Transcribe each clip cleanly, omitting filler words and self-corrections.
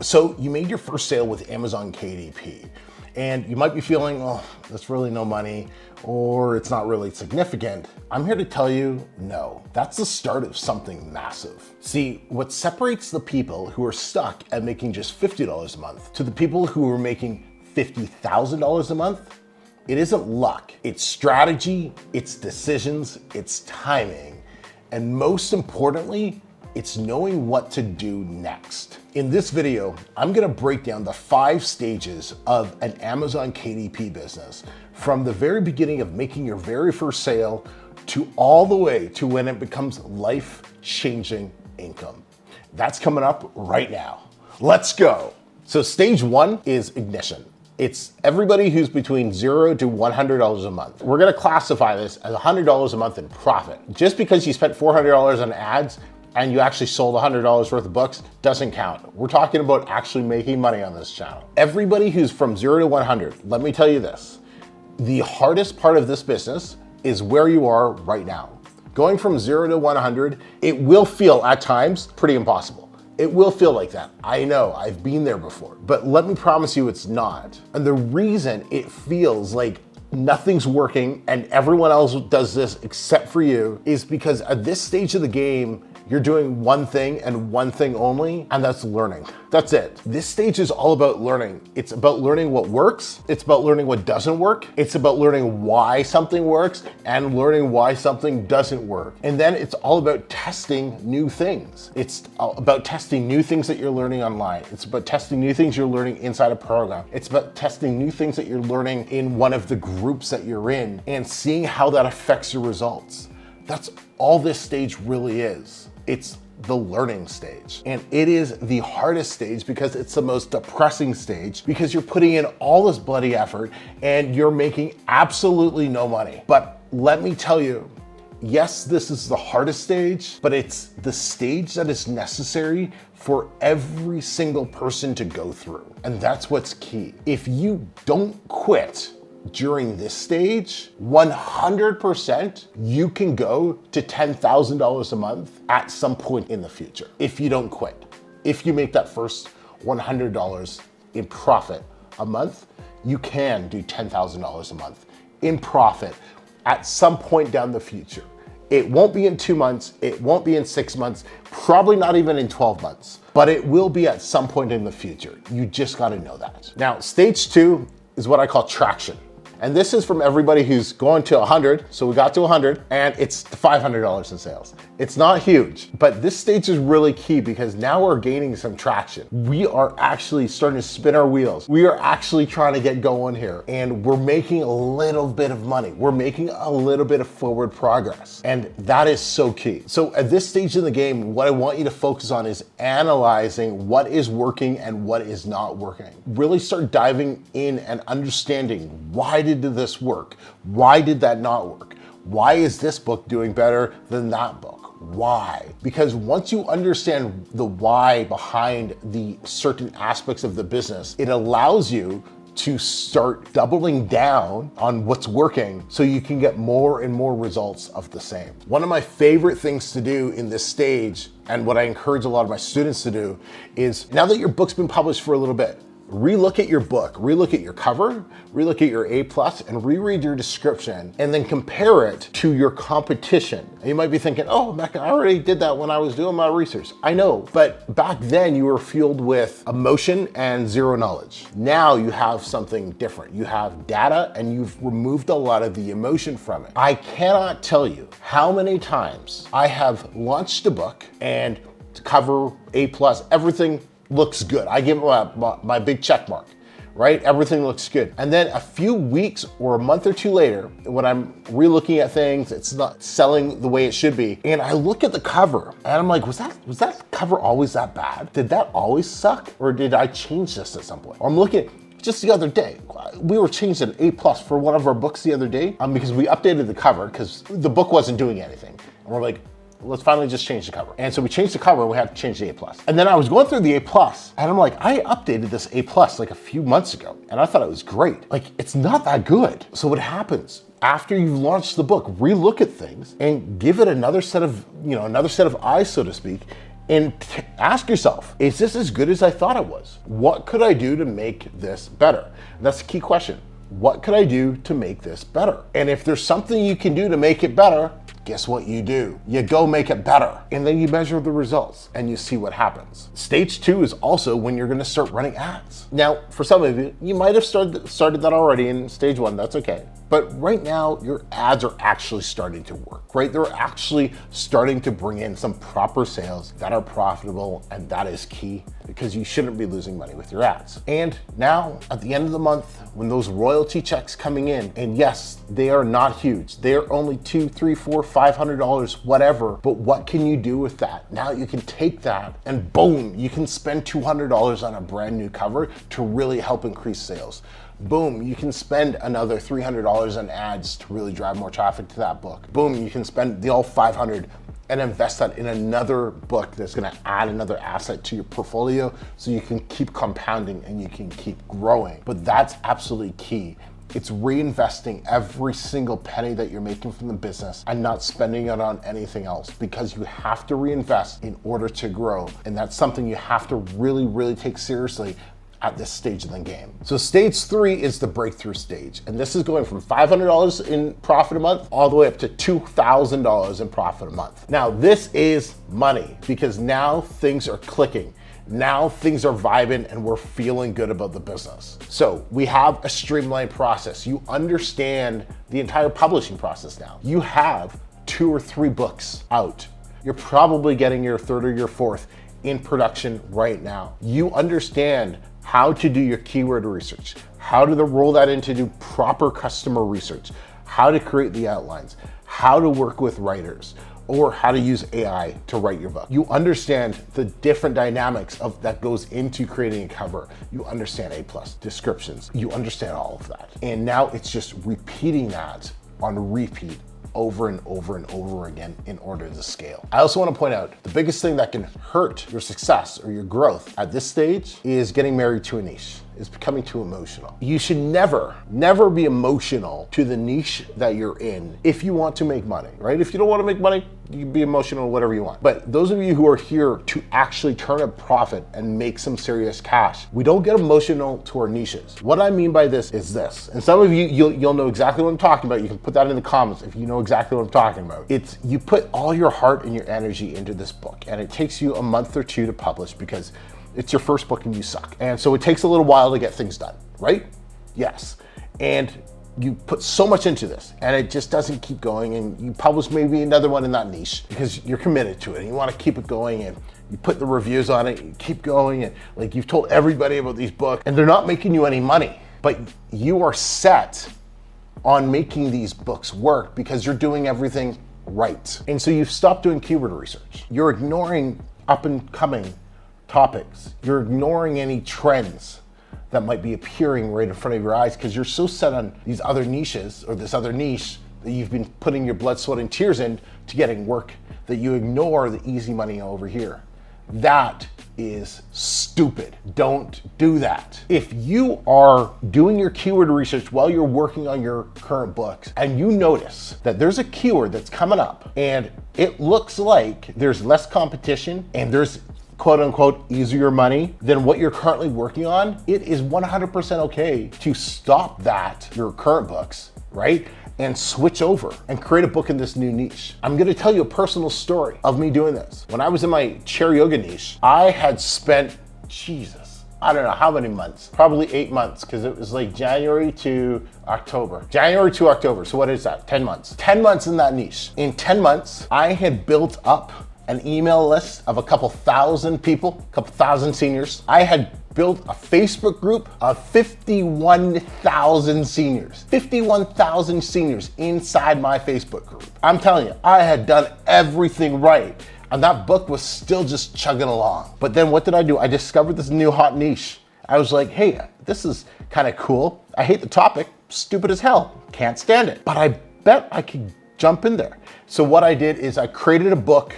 So you made your first sale with Amazon KDP, and you might be feeling, oh, that's really no money, or it's not really significant. I'm here to tell you, no, that's the start of something massive. See, what separates the people who are stuck at making just $50 a month to the people who are making $50,000 a month, it isn't luck, it's strategy, it's decisions, it's timing, and most importantly, it's knowing what to do next. In this video, I'm gonna break down the 5 stages of an Amazon KDP business, from the very beginning of making your very first sale to all the way to when it becomes life-changing income. That's coming up right now. Let's go. So stage 1 is ignition. It's everybody who's between $0 to $100 a month. We're gonna classify this as $100 a month in profit. Just because you spent $400 on ads and you actually sold $100 worth of books doesn't count. We're talking about actually making money on this channel. Everybody who's from 0 to 100, let me tell you this, the hardest part of this business is where you are right now. Going from 0 to 100, it will feel at times pretty impossible. It will feel like that. I know, I've been there before, but let me promise you it's not. And the reason it feels like nothing's working and everyone else does this except for you is because at this stage of the game, you're doing one thing and one thing only, and that's learning. That's it. This stage is all about learning. It's about learning what works. It's about learning what doesn't work. It's about learning why something works and learning why something doesn't work. And then it's all about testing new things. It's about testing new things that you're learning online. It's about testing new things you're learning inside a program. It's about testing new things that you're learning in one of the groups that you're in and seeing how that affects your results. That's all this stage really is. It's the learning stage. And it is the hardest stage because it's the most depressing stage because you're putting in all this bloody effort and you're making absolutely no money. But let me tell you, yes, this is the hardest stage, but it's the stage that is necessary for every single person to go through. And that's what's key. If you don't quit during this stage, 100% you can go to $10,000 a month at some point in the future if you don't quit. If you make that first $100 in profit a month, you can do $10,000 a month in profit at some point down the future. It won't be in 2 months, it won't be in 6 months, probably not even in 12 months, but it will be at some point in the future. You just gotta know that. Now, stage 2 is what I call traction. And this is from everybody who's going to 100. So we got to 100 and it's $500 in sales. It's not huge, but this stage is really key because now we're gaining some traction. We are actually starting to spin our wheels. We are actually trying to get going here and we're making a little bit of money. We're making a little bit of forward progress. And that is so key. So at this stage in the game, what I want you to focus on is analyzing what is working and what is not working. Really start diving in and understanding why did this work? Why did that not work? Why is this book doing better than that book? Why? Because once you understand the why behind the certain aspects of the business, it allows you to start doubling down on what's working so you can get more and more results of the same. One of my favorite things to do in this stage, and what I encourage a lot of my students to do, is now that your book's been published for a little bit, relook at your book, relook at your cover, relook at your A+, and reread your description, and then compare it to your competition. And you might be thinking, oh, Emeka, I already did that when I was doing my research. I know, but back then you were fueled with emotion and zero knowledge. Now you have something different. You have data and you've removed a lot of the emotion from it. I cannot tell you how many times I have launched a book and cover, A+, everything looks good. I give it my big check mark, right? Everything looks good. And then a few weeks or a month or two later, when I'm re-looking at things, it's not selling the way it should be. And I look at the cover and I'm like, was that cover always that bad? Did that always suck? Or did I change this at some point? Or I'm looking, just the other day, we were changing an A+ for one of our books the other day because we updated the cover because the book wasn't doing anything. And we're like, let's finally just change the cover. And so we changed the cover and we had to change the A+. And then I was going through the A+, and I'm like, I updated this A+ like a few months ago, and I thought it was great. Like, it's not that good. So what happens? After you've launched the book, relook at things and give it another set of, another set of eyes, so to speak, And ask yourself, is this as good as I thought it was? What could I do to make this better? That's the key question. What could I do to make this better? And if there's something you can do to make it better, guess what you do? You go make it better. And then you measure the results and you see what happens. Stage 2 is also when you're gonna start running ads. Now, for some of you, you might have started that already in stage 1, that's okay. But right now, your ads are actually starting to work, right? They're actually starting to bring in some proper sales that are profitable, and that is key because you shouldn't be losing money with your ads. And now, at the end of the month, when those royalty checks coming in, and yes, they are not huge. They are only $200, $300, $400, $500, whatever, but what can you do with that? Now you can take that and boom, you can spend $200 on a brand new cover to really help increase sales. Boom, you can spend another $300 on ads to really drive more traffic to that book. Boom, you can spend the all $500 and invest that in another book that's gonna add another asset to your portfolio so you can keep compounding and you can keep growing. But that's absolutely key. It's reinvesting every single penny that you're making from the business and not spending it on anything else, because you have to reinvest in order to grow. And that's something you have to really, really take seriously at this stage of the game. So stage 3 is the breakthrough stage. And this is going from $500 in profit a month all the way up to $2,000 in profit a month. Now this is money because now things are clicking. Now things are vibing and we're feeling good about the business. So we have a streamlined process. You understand the entire publishing process now. You have 2 or 3 books out. You're probably getting your 3rd or your 4th in production right now. You understand how to do your keyword research, how to roll that into do proper customer research, how to create the outlines, how to work with writers, or how to use AI to write your book. You understand the different dynamics of that goes into creating a cover. You understand A+ descriptions. You understand all of that. And now it's just repeating that on repeat over and over and over again in order to scale. I also want to point out the biggest thing that can hurt your success or your growth at this stage is getting married to a niche, is becoming too emotional. You should never be emotional to the niche that you're in if you want to make money, right? If you don't want to make money, you can be emotional, whatever you want. But those of you who are here to actually turn a profit and make some serious cash, we don't get emotional to our niches. What I mean by this is this, and some of you, you'll know exactly what I'm talking about. You can put that in the comments if you know exactly what I'm talking about. It's you put all your heart and your energy into this book, and it takes you a month or 2 to publish because it's your first book and you suck. And so it takes a little while to get things done, right? Yes. And you put so much into this and it just doesn't keep going, and you publish maybe another one in that niche because you're committed to it and you want to keep it going, and you put the reviews on it, you keep going, and like you've told everybody about these books and they're not making you any money, but you are set on making these books work because you're doing everything right. And so you've stopped doing keyword research. You're ignoring up and coming topics. You're ignoring any trends that might be appearing right in front of your eyes because you're so set on these other niches or this other niche that you've been putting your blood, sweat, and tears in to getting work that you ignore the easy money over here. That is stupid. Don't do that. If you are doing your keyword research while you're working on your current books and you notice that there's a keyword that's coming up and it looks like there's less competition and there's quote unquote easier money than what you're currently working on, it is 100% okay to stop that, your current books, right? And switch over and create a book in this new niche. I'm gonna tell you a personal story of me doing this. When I was in my chair yoga niche, I had spent, Jesus, I don't know how many months, probably 8 months, because it was like January to October. January to October, so what is that, 10 months. 10 months in that niche. In 10 months, I had built up an email list of a couple thousand people, a couple thousand seniors. I had built a Facebook group of 51,000 seniors. 51,000 seniors inside my Facebook group. I'm telling you, I had done everything right. And that book was still just chugging along. But then what did I do? I discovered this new hot niche. I was like, hey, this is kind of cool. I hate the topic, stupid as hell, can't stand it. But I bet I could jump in there. So what I did is I created a book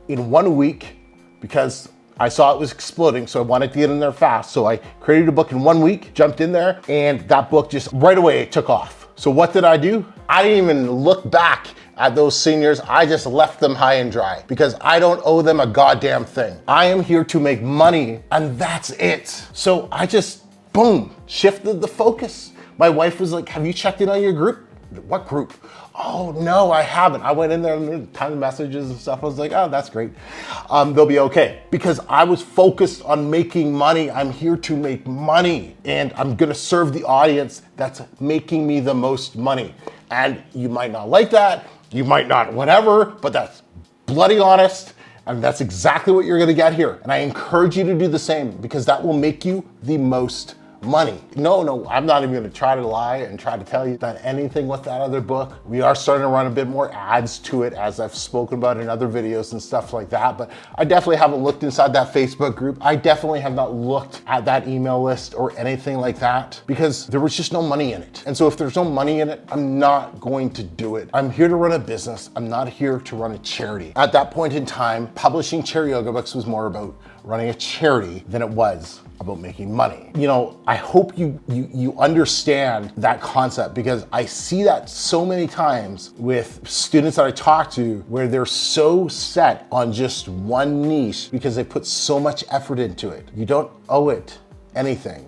in 1 week because I saw it was exploding, so I wanted to get in there fast. So I created a book in 1 week, jumped in there, and that book just right away it took off. So what did I do? I didn't even look back at those seniors, I just left them high and dry because I don't owe them a goddamn thing. I am here to make money and that's it. So I just, boom, shifted the focus. My wife was like, have you checked in on your group? What group? Oh no, I haven't. I went in there and time messages and stuff. I was like, oh, that's great. They'll be okay. Because I was focused on making money. I'm here to make money and I'm gonna serve the audience that's making me the most money. And you might not like that, you might not whatever, but that's bloody honest. And that's exactly what you're gonna get here. And I encourage you to do the same because that will make you the most money. No, I'm not even gonna try to lie and try to tell you that anything with that other book. We are starting to run a bit more ads to it as I've spoken about in other videos and stuff like that, but I definitely haven't looked inside that Facebook group. I definitely have not looked at that email list or anything like that because there was just no money in it. And so if there's no money in it, I'm not going to do it. I'm here to run a business. I'm not here to run a charity. At that point in time, publishing Cherry Yoga books was more about running a charity than it was about making money. You know, I hope you understand that concept because I see that so many times with students that I talk to where they're so set on just one niche because they put so much effort into it. You don't owe it anything.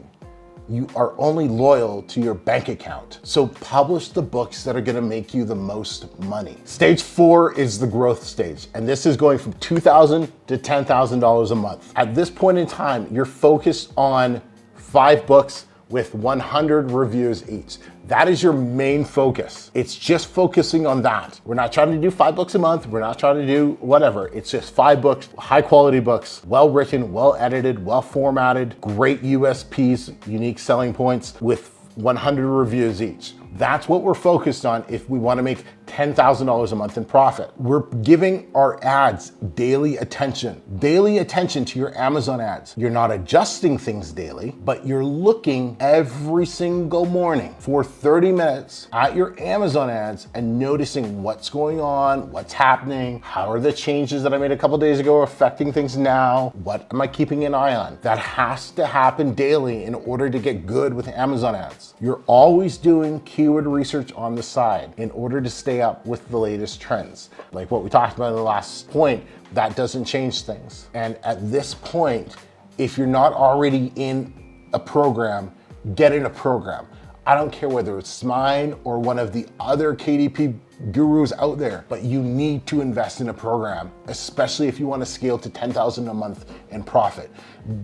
You are only loyal to your bank account. So publish the books that are gonna make you the most money. Stage 4 is the growth stage. And this is going from $2,000 to $10,000 a month. At this point in time, you're focused on 5 books with 100 reviews each. That is your main focus. It's just focusing on that. We're not trying to do 5 books a month. We're not trying to do whatever. It's just 5 books, high quality books, well written, well edited, well formatted, great USPs, unique selling points with 100 reviews each. That's what we're focused on if we want to make $10,000 a month in profit. We're giving our ads daily attention to your Amazon ads. You're not adjusting things daily, but you're looking every single morning for 30 minutes at your Amazon ads and noticing what's going on, what's happening, how are the changes that I made a couple days ago affecting things now, what am I keeping an eye on? That has to happen daily in order to get good with Amazon ads. You're always doing keyword research on the side in order to stay up with the latest trends. Like what we talked about in the last point, that doesn't change things. And at this point, if you're not already in a program, get in a program. I don't care whether it's mine or one of the other KDP gurus out there, but you need to invest in a program, especially if you want to scale to 10,000 a month in profit.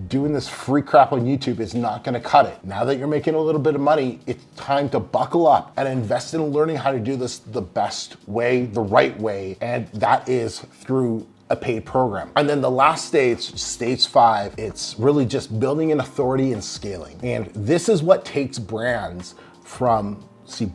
Doing this free crap on YouTube is not going to cut it. Now that you're making a little bit of money, it's time to buckle up and invest in learning how to do this the best way, the right way, and that is through a paid program. And then the last stage, stage 5, it's really just building an authority and scaling. And this is what takes brands from,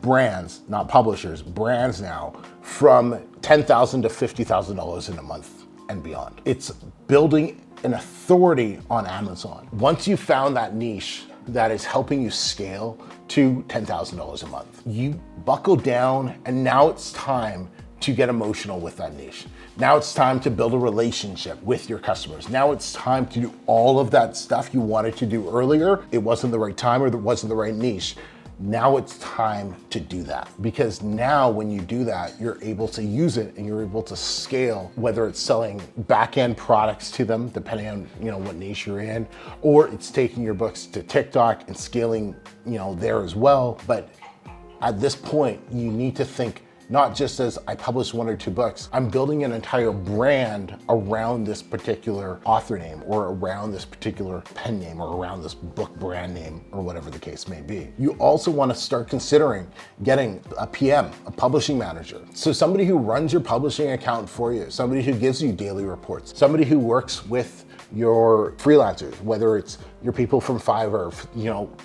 brands, not publishers, brands now, from $10,000 to $50,000 in a month and beyond. It's building an authority on Amazon. Once you found that niche that is helping you scale to $10,000 a month, you buckle down and now it's time to get emotional with that niche. Now it's time to build a relationship with your customers. Now it's time to do all of that stuff you wanted to do earlier. It wasn't the right time or it wasn't the right niche. Now it's time to do that because now when you do that, you're able to use it and you're able to scale, whether it's selling back-end products to them, depending on what niche you're in, or it's taking your books to TikTok and scaling there as well. But at this point, you need to think not just as I publish 1 or 2 books, I'm building an entire brand around this particular author name or around this particular pen name or around this book brand name or whatever the case may be. You also want to start considering getting a PM, a publishing manager. So somebody who runs your publishing account for you, somebody who gives you daily reports, somebody who works with your freelancers, whether it's your people from Fiverr,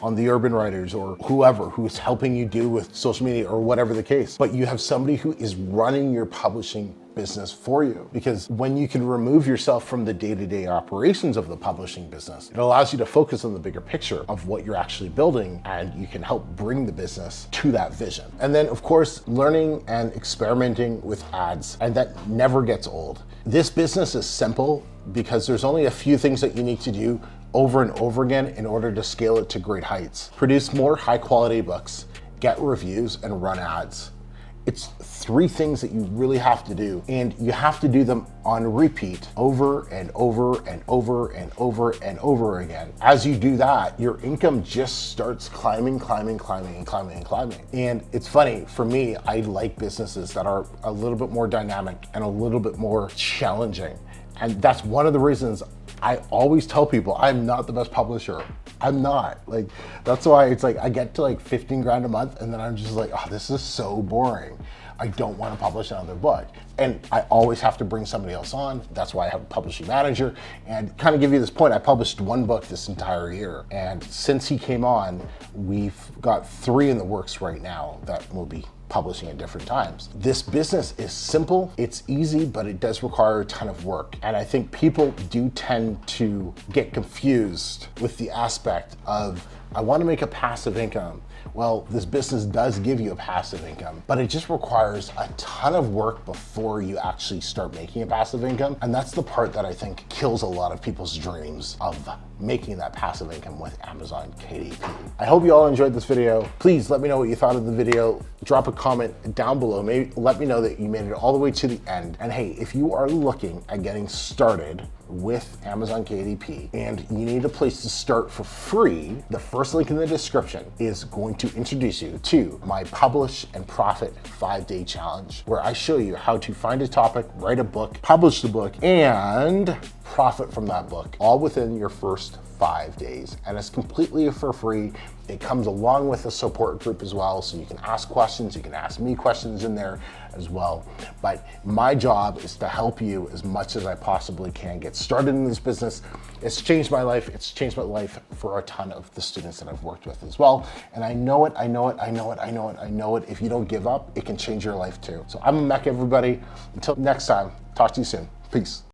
on the Urban Writers or whoever who's helping you do with social media or whatever the case. But you have somebody who is running your publishing business for you. Because when you can remove yourself from the day-to-day operations of the publishing business, it allows you to focus on the bigger picture of what you're actually building, and you can help bring the business to that vision. And then of course, learning and experimenting with ads, and that never gets old. This business is simple because there's only a few things that you need to do over and over again in order to scale it to great heights. Produce more high quality books, get reviews, and run ads. It's 3 things that you really have to do, and you have to do them on repeat over and over and over and over and over again. As you do that, your income just starts climbing, climbing, climbing, and climbing, and climbing. And it's funny, for me, I like businesses that are a little bit more dynamic and a little bit more challenging. And that's one of the reasons I always tell people I'm not the best publisher. I'm not. Like, that's why it's like I get to like 15 grand a month and then I'm just like, oh, this is so boring. I don't want to publish another book. And I always have to bring somebody else on. That's why I have a publishing manager. And kind of give you this point, I published 1 book this entire year. And since he came on, we've got 3 in the works right now that will be publishing at different times. This business is simple, it's easy, but it does require a ton of work. And I think people do tend to get confused with the aspect of, I want to make a passive income. Well, this business does give you a passive income, but it just requires a ton of work before you actually start making a passive income. And that's the part that I think kills a lot of people's dreams of making that passive income with Amazon KDP. I hope you all enjoyed this video. Please let me know what you thought of the video. Drop a comment down below. Maybe let me know that you made it all the way to the end. And hey, if you are looking at getting started with Amazon KDP and you need a place to start for free, the first link in the description is going to introduce you to my Publish and Profit 5-day challenge, where I show you how to find a topic, write a book, publish the book, and profit from that book, all within your first 5 days. And it's completely for free. It comes along with a support group as well, so you can ask questions, you can ask me questions in there as well. But my job is to help you as much as I possibly can get started in this business. It's changed my life. It's changed my life for a ton of the students that I've worked with as well. And I know it, I know it, I know it, I know it, I know it. If you don't give up, it can change your life too. So I'm Emeka, everybody. Until next time, talk to you soon. Peace.